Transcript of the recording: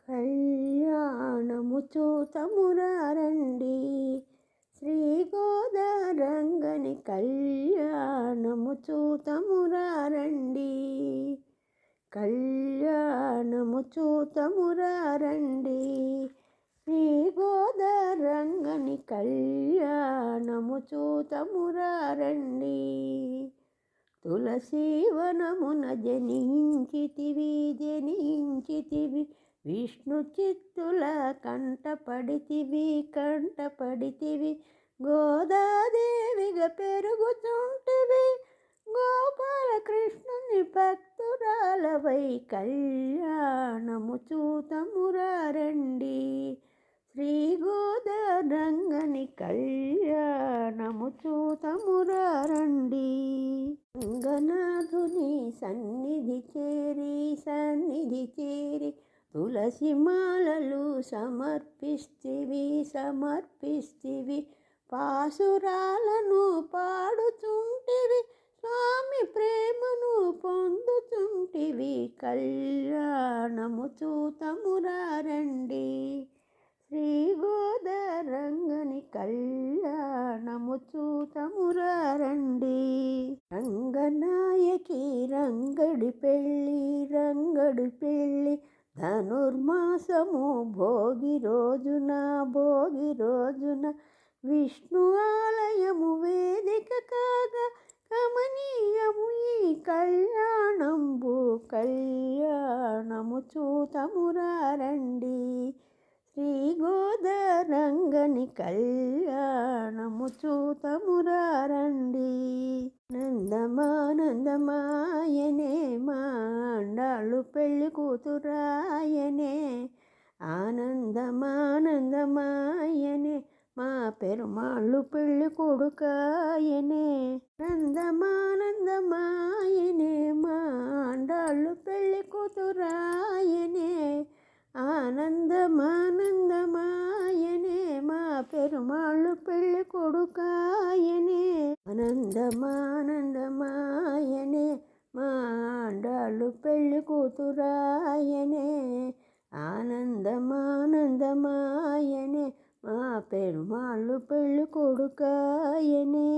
కళ్యాణము చూతమురారండి శ్రీ గోదారంగని కళ్యాణము చూతమురారండి కళ్యాణము చూతమురారండి శ్రీ గోదారంగని కళ్యాణము చూతమురారండి తులసీవనమున జనించితివి విష్ణు చిత్తుల కంటపడితివి గోదాదేవిగా పెరుగుచుంటివి గోపాలకృష్ణుని భక్తురాలవై కళ్యాణము చూతమురారండి శ్రీ గోదారంగని కళ్యాణము చూతమురారండి రంగనాథుని సన్నిధి చేరి తులసి మాలలు సమర్పిస్తివి పాసురాలను పాడుచుంటివి స్వామి ప్రేమను పొందుచుంటివి కళ్యాణము చూతమురారండి శ్రీ గోదారంగని కళ్యాణము చూతమురారండి రంగనాయకి రంగడి పెళ్ళి ధనుర్మాసము భోగి రోజున విష్ణు ఆలయము వేదిక కాగా కమనీయము ఈ కళ్యాణము చూతమురారండి శ్రీ గోదారంగని కళ్యాణము చూతమురారండి నందమానందమాయనే మాండాళ్ళు పెళ్ళి కూతురాయనే ఆనందమానందమాయనే మా పెరుమాళ్ళు పెళ్ళి కొడుకాయనే నందమానందమాయనే మాండాళ్ళు పెళ్ళి కూతురాయనే ఆనందమానందమాయనే మా పెరుమాళ్ళు పెళ్ళి కొడుకాయనే ఆనందమానందమాయనే మా ఆండాళ్ళు పెళ్ళి కూతురాయనే ఆనందమానందమాయనే మా పెరుమాళ్ళు పెళ్ళి కొడుకాయనే